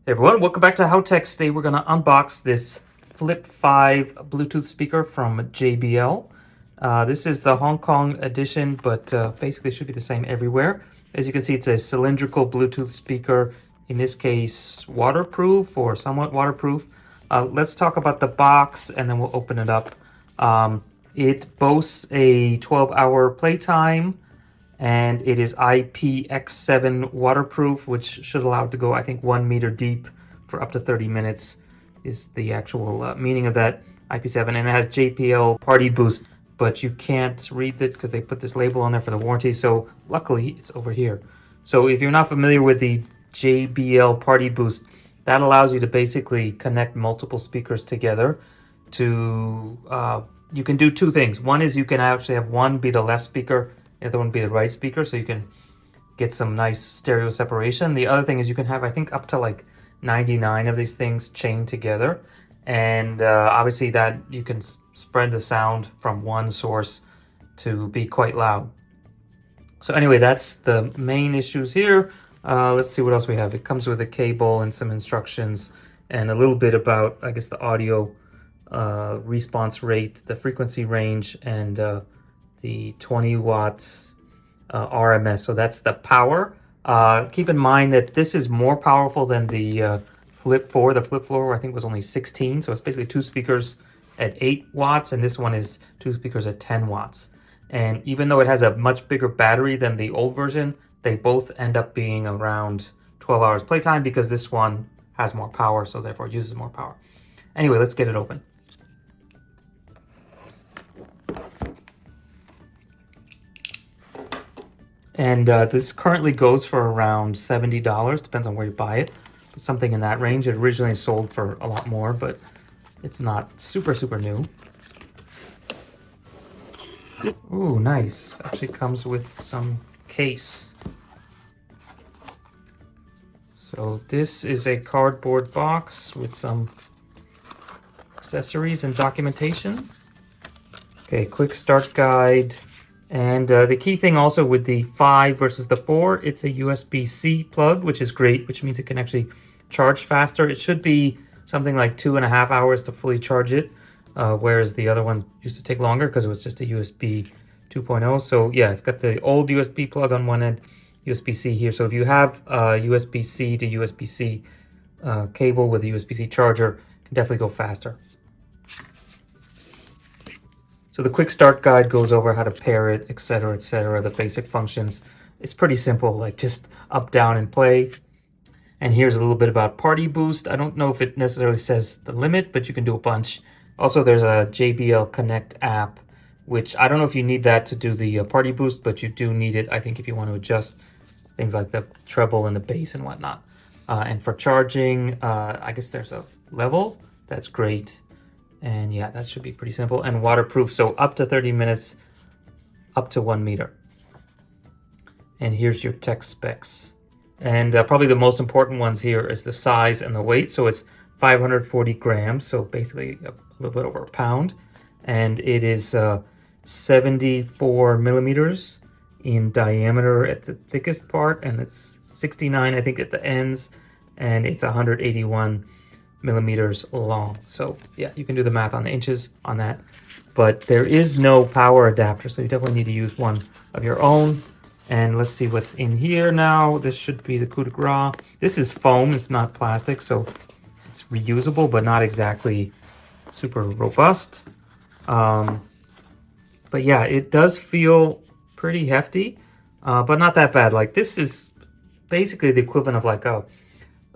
Hey everyone, welcome back to Howtechs. Today we're going to unbox this Flip 5 Bluetooth speaker from JBL. This is the Hong Kong edition, but basically it should be the same everywhere. As you can see, it's a cylindrical Bluetooth speaker, in this case waterproof or somewhat waterproof. Let's talk about the box and then we'll open it up. It boasts a 12-hour playtime, and it is IPX7 waterproof, which should allow it to go, I think, 1 meter deep for up to 30 minutes is the actual meaning of that, IP7. And it has JBL partyboost, but you can't read it because they put this label on there for the warranty, so luckily it's over here. So if you're not familiar with the JBL partyboost, that allows you to basically connect multiple speakers together to, you can do two things. One is you can actually have one be the left speaker, the other one be the right speaker, so you can get some nice stereo separation. The other thing is you can have, I think, up to like 99 of these things chained together, and obviously that you can spread the sound from one source to be quite loud. So anyway, that's the main issues here. Let's see what else we have. It comes with a cable and some instructions and a little bit about, I guess, the audio response rate, the frequency range, and the 20 watts RMS. So that's the power. Keep in mind that this is more powerful than the Flip 4. The Flip 4, I think, was only 16. So it's basically two speakers at 8 watts, and this one is two speakers at 10 watts. And even though it has a much bigger battery than the old version, they both end up being around 12 hours playtime because this one has more power, so therefore uses more power. Anyway, let's get it open. And this currently goes for around $70, depends on where you buy it. But something in that range. It originally sold for a lot more, but it's not super new. Ooh, nice. Actually comes with some case. So this is a cardboard box with some accessories and documentation. Okay, quick start guide. And the key thing also with the 5 versus the 4, it's a USB-C plug, which is great, which means it can actually charge faster. It should be something like 2.5 hours to fully charge it, whereas the other one used to take longer because it was just a USB 2.0. So yeah, it's got the old USB plug on one end, USB-C here. So if you have a USB-C to USB-C cable with a USB-C charger, it can definitely go faster. So the quick start guide goes over how to pair it, etc., the basic functions. It's pretty simple, like just up, down, and play. And here's a little bit about Party Boost. I don't know if it necessarily says the limit, but you can do a bunch. Also, there's a JBL Connect app, which I don't know if you need that to do the Party Boost, but you do need it, I think, if you want to adjust things like the treble and the bass and whatnot. And for charging, I guess there's a level. That's great. And yeah, that should be pretty simple. And waterproof, so up to 30 minutes, up to 1 meter. And here's your tech specs. And probably the most important ones here is the size and the weight. So it's 540 grams, so basically a little bit over a pound. And it is 74 millimeters in diameter at the thickest part, and it's 69, I think, at the ends, and it's 181 millimeters long. So yeah, you can do the math on the inches on that, but there is no power adapter, so you definitely need to use one of your own. And let's see what's in here now. This should be the coup de grace. This is foam, it's not plastic, so it's reusable, but not exactly super robust. But yeah, it does feel pretty hefty, but not that bad. Like, this is basically the equivalent of like a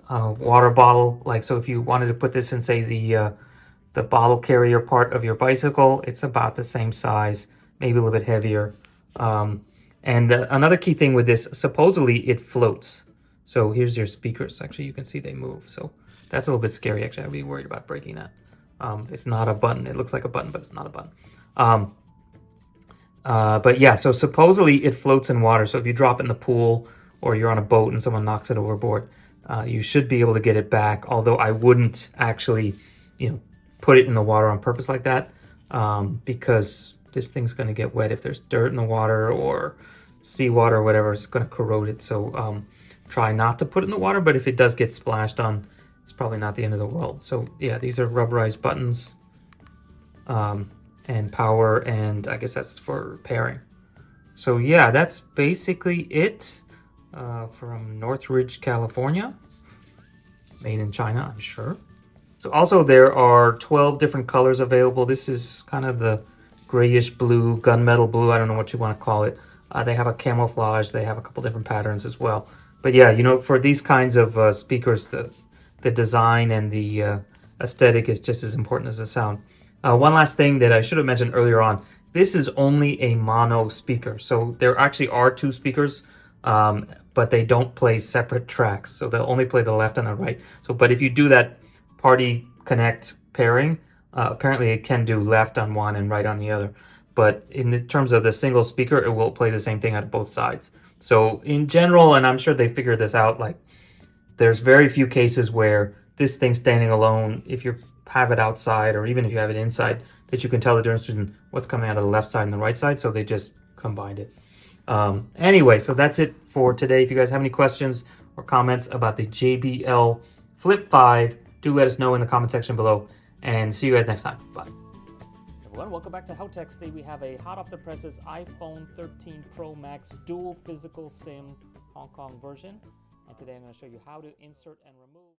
water bottle. Like, so if you wanted to put this in, say, the bottle carrier part of your bicycle, it's about the same size, maybe a little bit heavier. And another key thing with this, supposedly it floats. So here's your speakers. Actually, you can see they move. So that's a little bit scary. Actually, I'd be worried about breaking that. It's not a button. It looks like a button, but it's not a button. But yeah, so supposedly it floats in water. So if you drop it in the pool or you're on a boat and someone knocks it overboard, you should be able to get it back. Although I wouldn't actually, put it in the water on purpose like that, because this thing's going to get wet if there's dirt in the water or seawater or whatever. It's going to corrode it. So try not to put it in the water, but if it does get splashed on, it's probably not the end of the world. So yeah, these are rubberized buttons, and power, and I guess that's for pairing. So yeah, that's basically it from Northridge, California. Made in China, I'm sure. So also there are 12 different colors available. This is kind of the grayish blue, gunmetal blue, I don't know what you want to call it. They have a camouflage, they have a couple different patterns as well. But yeah, you know, for these kinds of speakers, the design and the aesthetic is just as important as the sound. One last thing that I should have mentioned earlier on, this is only a mono speaker. So there actually are two speakers, but they don't play separate tracks. So they'll only play the left and the right. So, but if you do that party connect pairing, apparently it can do left on one and right on the other. But in the terms of the single speaker, it will play the same thing at both sides. So in general, and I'm sure they figured this out, like there's very few cases where this thing standing alone, if you have it outside or even if you have it inside, that you can tell the difference between what's coming out of the left side and the right side. So they just combined it. Anyway, so that's it for today. If you guys have any questions or comments about the JBL Flip 5, do let us know in the comment section below, and see you guys next time. Bye. Everyone, welcome back to Howtechs. Today we have a hot off the presses iPhone 13 Pro Max dual physical SIM Hong Kong version. And today I'm going to show you how to insert and remove